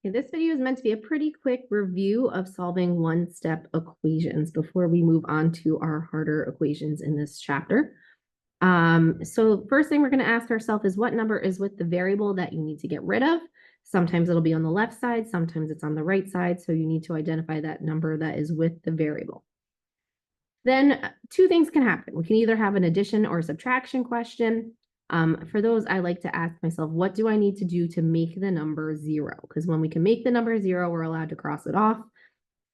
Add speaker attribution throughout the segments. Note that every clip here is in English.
Speaker 1: Okay, this video is meant to be a pretty quick review of solving one-step equations before we move on to our harder equations in this chapter. So first thing we're going to ask ourselves is what number is with the variable that you need to get rid of? Sometimes it'll be on the left side, sometimes it's on the right side, so you need to identify that number that is with the variable. Then two things can happen. We can either have an addition or subtraction question. For those, I like to ask myself, what do I need to do to make the number 0? Because when we can make the number 0, we're allowed to cross it off.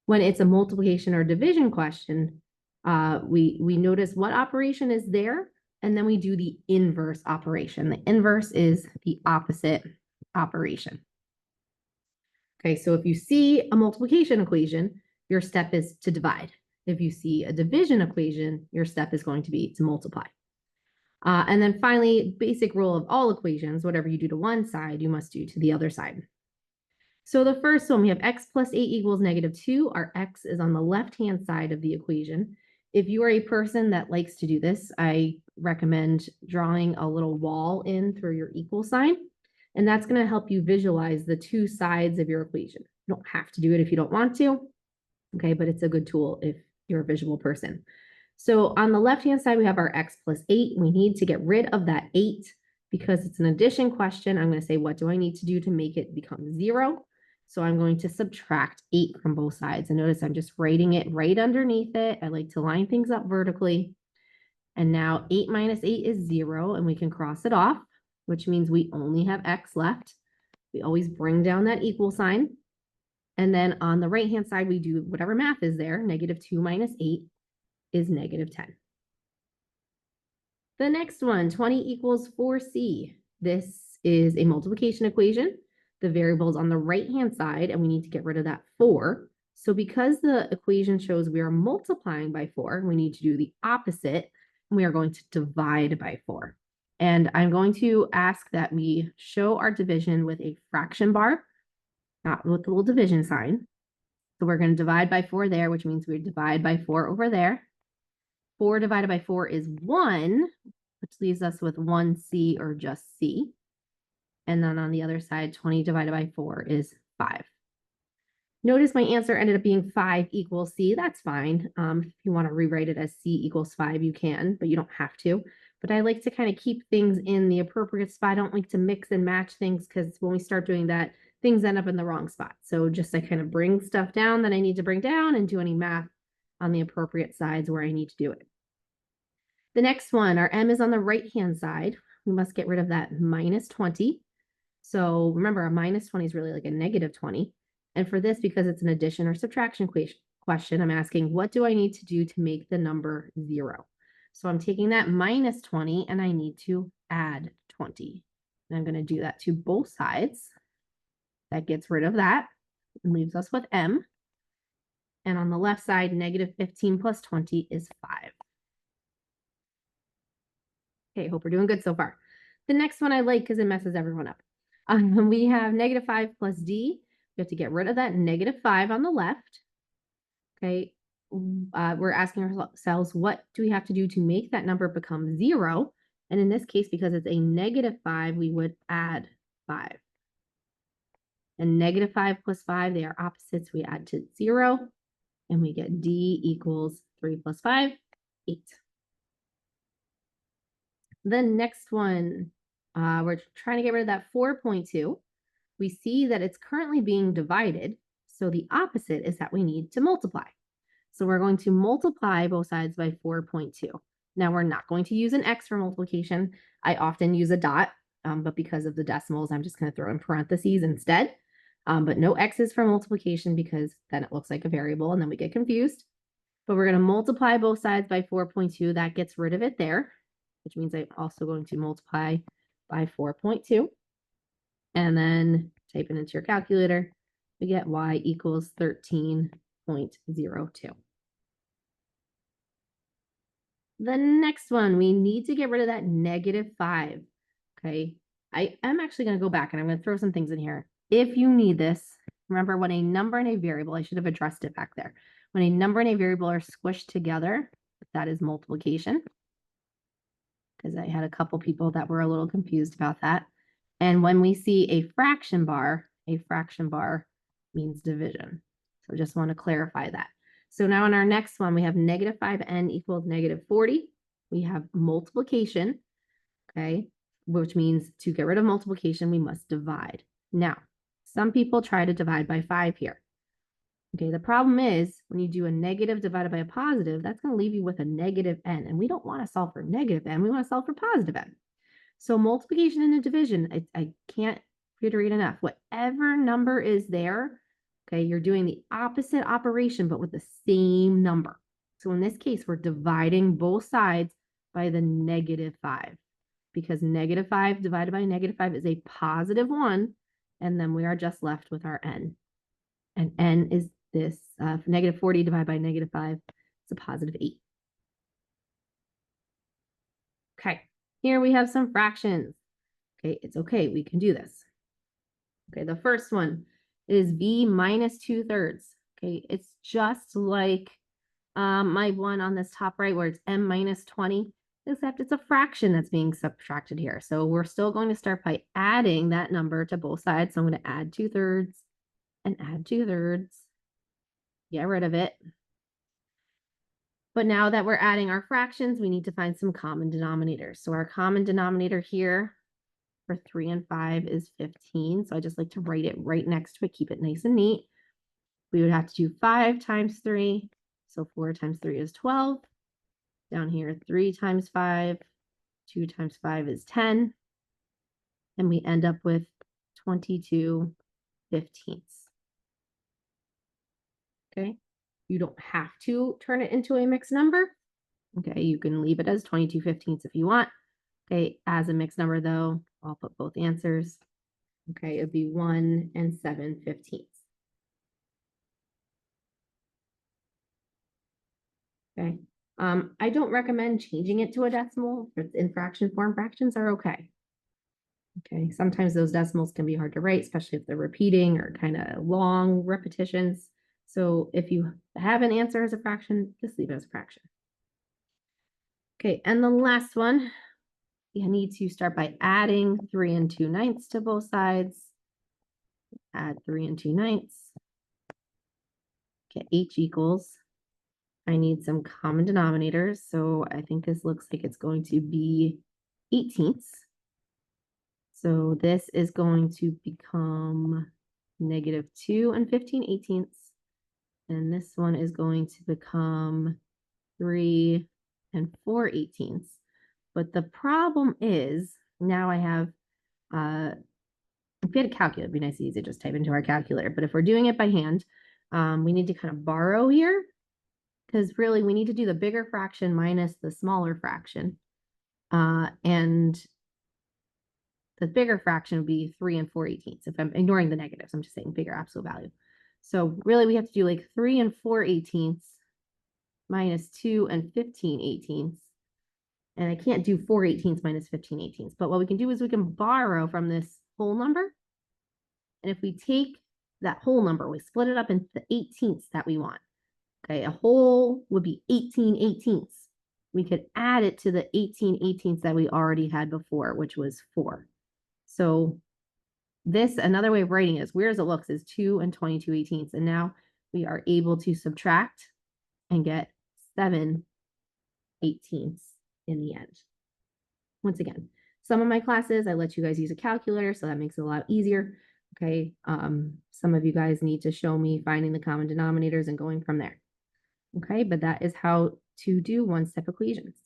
Speaker 1: When it's a multiplication or division question, we notice what operation is there, and then we do the inverse operation. The inverse is the opposite operation. Okay, so if you see a multiplication equation, your step is to divide. If you see a division equation, your step is going to be to multiply. And then finally, basic rule of all equations, whatever you do to one side, you must do to the other side. So the first one, we have x plus 8 equals -2. Our x is on the left-hand side of the equation. If you are a person that likes to do this, I recommend drawing a little wall in through your equal sign, and that's going to help you visualize the two sides of your equation. You don't have to do it if you don't want to, okay, but it's a good tool if you're a visual person. So on the left-hand side, we have our x plus 8. We need to get rid of that 8 because it's an addition question. I'm going to say, what do I need to do to make it become 0? So I'm going to subtract 8 from both sides. And notice I'm just writing it right underneath it. I like to line things up vertically. And now 8 minus 8 is 0, and we can cross it off, which means we only have x left. We always bring down that equal sign. And then on the right-hand side, we do whatever math is there. -2 minus 8 is -10. The next one, 20 equals 4c. This is a multiplication equation. The variable is on the right-hand side, and we need to get rid of that 4. So because the equation shows we are multiplying by 4, we need to do the opposite, and we are going to divide by 4. And I'm going to ask that we show our division with a fraction bar, not with the little division sign. So we're going to divide by 4 there, which means we divide by 4 over there. 4 divided by 4 is 1, which leaves us with 1c or just c. And then on the other side, 20 divided by 4 is 5. Notice my answer ended up being 5 equals c. That's fine. If you want to rewrite it as c equals 5, you can, but you don't have to. But I like to kind of keep things in the appropriate spot. I don't like to mix and match things because when we start doing that, things end up in the wrong spot. So just I kind of bring stuff down that I need to bring down and do any math on the appropriate sides where I need to do it. The next one, our m is on the right-hand side. We must get rid of that -20. So remember, a -20 is really like a -20. And for this, because it's an addition or subtraction question, I'm asking, what do I need to do to make the number 0? So I'm taking that -20 and I need to add 20. And I'm going to do that to both sides. That gets rid of that and leaves us with m. And on the left side, -15 plus 20 is 5. Okay, hope we're doing good so far. The next one I like because it messes everyone up. We have -5 plus d. We have to get rid of that -5 on the left. Okay, we're asking ourselves, what do we have to do to make that number become 0? And in this case, because it's a -5, we would add 5. And -5 plus 5, they are opposites. We add to 0, and we get d equals 3 plus 5, 8. The next one, we're trying to get rid of that 4.2. We see that it's currently being divided. So the opposite is that we need to multiply. So we're going to multiply both sides by 4.2. Now we're not going to use an x for multiplication. I often use a dot, but because of the decimals, I'm just going to throw in parentheses instead. But no x's for multiplication because then it looks like a variable and then we get confused. But we're going to multiply both sides by 4.2. That gets rid of it there, which means I'm also going to multiply by 4.2. And then type it into your calculator. We get y equals 13.02. The next one, we need to get rid of that -5. Okay, I am actually going to go back and I'm going to throw some things in here. If you need this, remember when a number and a variable, I should have addressed it back there. When a number and a variable are squished together, that is multiplication. Because I had a couple people that were a little confused about that. And when we see a fraction bar, a fraction bar means division. So just want to clarify that. So now in our next one, we have negative 5n equals negative 40. We have multiplication, okay, which means to get rid of multiplication, we must divide. Now, some people try to divide by 5 here. Okay, the problem is when you do a negative divided by a positive, that's going to leave you with a negative n. And we don't want to solve for negative n, we want to solve for positive n. So multiplication and division, I can't reiterate enough. Whatever number is there, okay, you're doing the opposite operation, but with the same number. So in this case, we're dividing both sides by the negative 5, because negative 5 divided by negative 5 is a positive 1, and then we are just left with our n. And n is this negative 40 divided by negative 5, it's a positive 8. Okay, here we have some fractions. Okay, it's okay, we can do this. Okay, the first one is v minus 2/3. Okay, it's just like my one on this top right where it's m minus 20, except it's a fraction that's being subtracted here. So we're still going to start by adding that number to both sides. So I'm going to add 2/3 and add 2/3. Get rid of it. But now that we're adding our fractions, we need to find some common denominators. So our common denominator here for 3 and 5 is 15. So I just like to write it right next to it, keep it nice and neat. We would have to do 5 times 3. So 4 times 3 is 12. Down here, 3 times 5, 2 times 5 is 10. And we end up with 22/15. Okay. You don't have to turn it into a mixed number. Okay, you can leave it as 22/15 if you want. Okay, as a mixed number though, I'll put both answers. Okay, it'd be 1 and 7/15. Okay. I don't recommend changing it to a decimal. If it's in fraction form, fractions are okay. Okay, sometimes those decimals can be hard to write, especially if they're repeating or kind of long repetitions. So if you have an answer as a fraction, just leave it as a fraction. Okay, and the last one, you need to start by adding 3 and 2/9 to both sides. Add 3 and 2/9. Get h equals. I need some common denominators, so I think this looks like it's going to be 18ths. So this is going to become negative 2 and 15/18. And this one is going to become 3 and 4/18. But the problem is now I have, if we had a calculator, it'd be nice and easy to just type into our calculator. But if we're doing it by hand, we need to kind of borrow here, because really we need to do the bigger fraction minus the smaller fraction. And the bigger fraction would be 3 and 4/18. If I'm ignoring the negatives, I'm just saying bigger absolute value. So really we have to do like 3 and 4/18 minus 2 and 15/18. And I can't do 4/18 minus 15/18. But what we can do is we can borrow from this whole number. And if we take that whole number, we split it up into the 18ths that we want. Okay, a whole would be 18/18. We could add it to the 18/18 that we already had before, which was 4. So this, another way of writing it, as weird as it looks, is 2 and 22/18. And now we are able to subtract and get 7/18 in the end. Once again, some of my classes, I let you guys use a calculator, so that makes it a lot easier. Okay, some of you guys need to show me finding the common denominators and going from there. Okay, but that is how to do one-step equations.